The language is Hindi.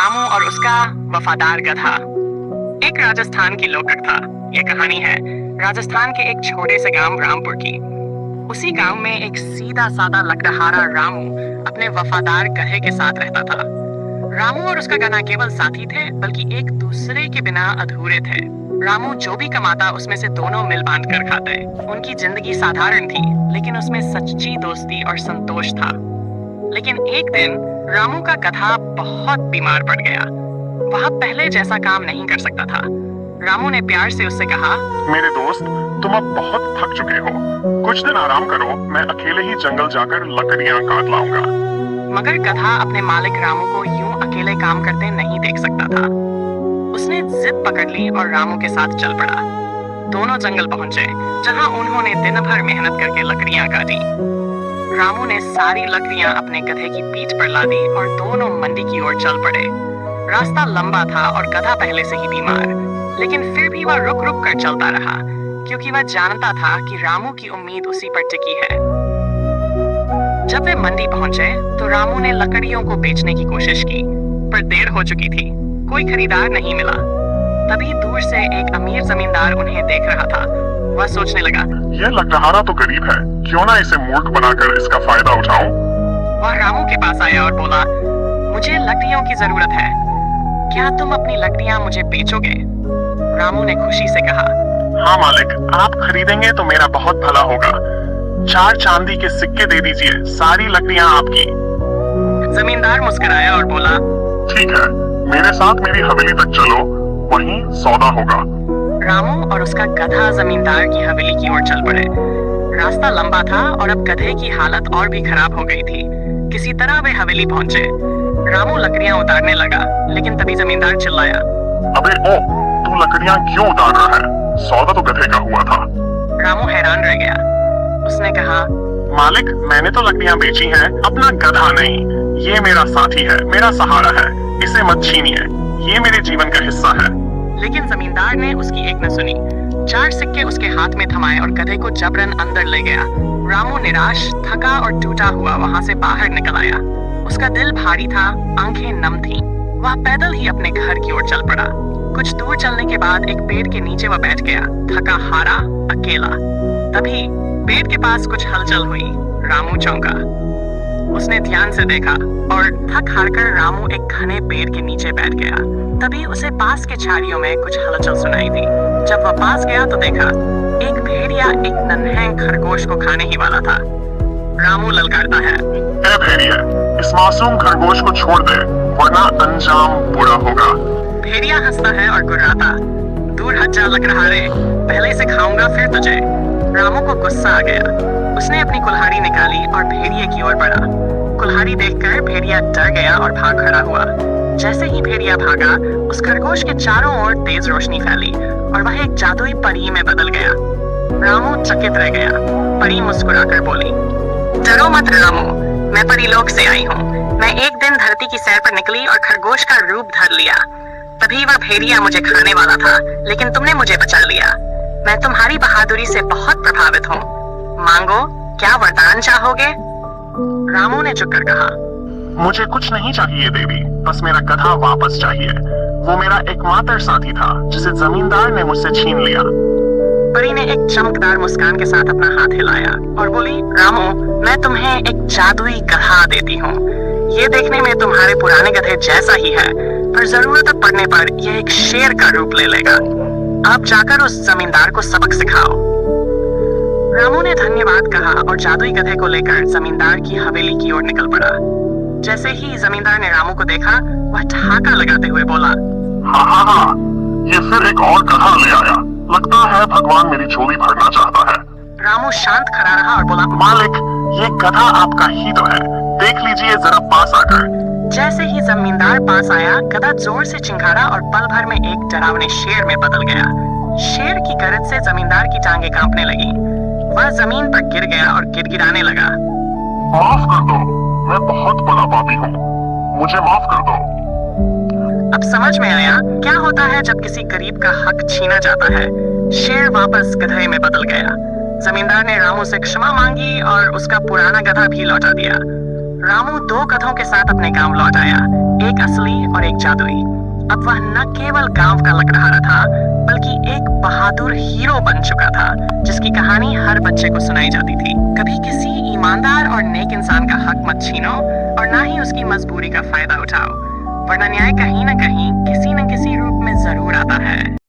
रामू और उसका वफादार गधा। एक राजस्थान की लोककथा ये कहानी है राजस्थान के एक छोटे से गांव रामपुर की। उसी गांव में एक सीधा सादा लकड़हारा रामू अपने वफादार गधे के साथ रहता था। रामू और उसका गधा केवल साथी थे, बल्कि एक दूसरे के बिना अधूरे थे। रामू जो भी कमाता उसमें से दोनों मिल बांट कर खाते। उनकी जिंदगी साधारण थी, लेकिन उसमें सच्ची दोस्ती और संतोष था। लेकिन एक दिन रामू का गधा बहुत बीमार पड़ गया। वह पहले जैसा काम नहीं कर सकता था। रामू ने प्यार से उससे कहा, मेरे दोस्त, तुम अब बहुत थक चुके हो, कुछ दिन आराम करो, मैं अकेले ही जंगल जाकर लकड़ियां काट लाऊंगा। मगर गधा अपने मालिक रामू को यूं अकेले काम करते नहीं देख सकता था। उसने जिद पकड़ ली और रामू के साथ चल पड़ा। दोनों जंगल पहुंचे, जहां उन्होंने दिन भर मेहनत करके लकड़ियां काटी। रामू ने सारी लकड़ियां अपने गधे की पीठ पर लादी और दोनों मंडी की ओर चल पड़े। रास्ता लंबा था और गधा पहले से ही बीमार, लेकिन फिर भी वह रुक रुक कर चलता रहा, क्योंकि वह जानता था कि रामू की उम्मीद उसी पर टिकी है। जब वे मंडी पहुंचे तो रामू ने लकड़ियों को बेचने की कोशिश की, पर देर हो चुकी थी। कोई खरीदार नहीं मिला। तभी दूर से एक अमीर जमींदार उन्हें देख रहा था। वह सोचने लगा, यह लकड़हारा तो गरीब है, क्यों ना इसे मूर्ख बनाकर इसका फायदा उठाऊं। वह रामू के पास आया और बोला, मुझे लकड़ियों की जरूरत है, क्या तुम अपनी लकड़ियां मुझे बेचोगे? रामू ने खुशी से कहा, हाँ मालिक, आप खरीदेंगे तो मेरा बहुत भला होगा। 4 चांदी के सिक्के दे दीजिए, सारी लकड़ियां आपकी। जमींदार मुस्कुराया और बोला, ठीक है, मेरे साथ मेरी हवेली तक चलो, वहीं सौदा होगा। रामू और उसका गधा जमींदार की हवेली की ओर चल पड़े। रास्ता लंबा था और अब गधे की हालत और भी खराब हो गई थी। किसी तरह वे हवेली पहुंचे। रामू लकड़ियां उतारने लगा, लेकिन तभी जमींदार चिल्लाया, अबे ओ, तू लकड़ियां क्यों उतार रहा है? सौदा तो गधे का हुआ था। रामू हैरान रह गया। उसने कहा, मालिक, मैंने तो लकड़ियां बेची हैं, अपना गधा नहीं। ये मेरा साथी है, मेरा सहारा है, इसे मत छीनिए, ये मेरे जीवन का हिस्सा है। लेकिन जमींदार ने उसकी एक न सुनी। 4 सिक्के उसके हाथ में थमाए और गधे को जबरन अंदर ले गया। रामू निराश, थका और टूटा हुआ वहां से बाहर निकल आया। उसका दिल भारी था, आंखें नम थीं। वह पैदल ही अपने घर की ओर चल पड़ा। कुछ दूर चलने के बाद एक पेड़ के नीचे वह बैठ गया, थका हारा, अकेला। तभी पेड़ के पास कुछ हलचल हुई। रामू चौंका। उसने ध्यान से देखा और थक हारकर रामू एक घने पेड़ के नीचे बैठ गया। तभी उसे पास के झाड़ियों में कुछ हलचल सुनाई दी। जब वह पास गया तो देखा एक भेड़िया एक नन्हे खरगोश को खाने ही वाला था। रामू ललकारता है, ए भेड़िया, इस मासूम खरगोश को छोड़ दे, वरना अंजाम बुरा होगा। भेड़िया हंसता है और गुर्राता, दूर हट जा लकड़हारे, पहले से खाऊंगा फिर तुझे। रामू को गुस्सा आ गया। उसने अपनी कुल्हाड़ी निकाली और भेड़िए की ओर बढ़ा। कुल्हाड़ी देखकर भेड़िया डर गया और भाग खड़ा हुआ। जैसे ही भेड़िया भागा, उस खरगोश के चारों ओर तेज रोशनी फैली और वह एक जादुई परी में बदल गया। रामू चकित रह गया। परी मुस्कुराकर बोली, डरो मत रामू, मैं परीलोक से आई हूँ। मैं एक दिन धरती की सैर पर निकली और खरगोश का रूप धर लिया। तभी वह भेड़िया मुझे खाने वाला था, लेकिन तुमने मुझे बचा लिया। मैं तुम्हारी बहादुरी से बहुत प्रभावित हूँ। मांगो, क्या वरदान चाहोगे? रामू ने झुककर कहा, मुझे कुछ नहीं चाहिए देवी, बस मेरा गधा वापस चाहिए। वो मेरा एकमात्र साथी था, जिसे जमींदार ने मुझसे छीन लिया। परी ने एक चमकदार मुस्कान के साथ अपना हाथ हिलाया और बोली, रामू, मैं तुम्हें एक जादुई गधा देती हूँ। ये देखने में तुम्हारे पुराने गधे जैसा ही है, पर जरूरत पड़ने पर यह एक शेर का रूप ले लेगा। आप जाकर उस जमींदार को सबक सिखाओ। रामू ने धन्यवाद कहा और जादुई गधे को लेकर जमींदार की हवेली की ओर निकल पड़ा। जैसे ही जमींदार ने रामू को देखा, वह ठहाका लगाते हुए बोला, हाँ, ये फिर एक और गधा ले आया। लगता है भगवान मेरी झोली भरना चाहता है। रामू शांत खड़ा रहा और बोला, मालिक, ये गधा आपका ही तो है, देख लीजिए जरा पास आकर। जैसे ही जमींदार पास आया, गधा जोर से चिंगारा और पल भर में एक डरावने शेर में बदल गया। शेर की गरज से जमींदार की टांगें कांपने लगी। वह जमीन पर गिर गया और गिड़गिड़ाने लगा। माफ कर दो, मैं बहुत बड़ा पापी हूँ, मुझे माफ कर दो। अब समझ में आया क्या होता है जब किसी गरीब का हक छीना जाता है। शेर वापस गधे में बदल गया। जमींदार ने रामू से क्षमा मांगी और उसका पुराना गधा भी लौटा दिया। रामू 2 गधों के साथ अपने गांव लौट आया। एक असली और एक जादुई। अब वह न केवल गांव का लकड़हारा था, बल्कि एक बहादुर हीरो बन चुका था, जिसकी कहानी हर बच्चे को सुनाई जाती थी। कभी किसी ईमानदार और नेक इंसान का हक मत छीनो और ना ही उसकी मजबूरी का फायदा उठाओ, वरना न्याय कहीं न कहीं किसी न किसी रूप में जरूर आता है।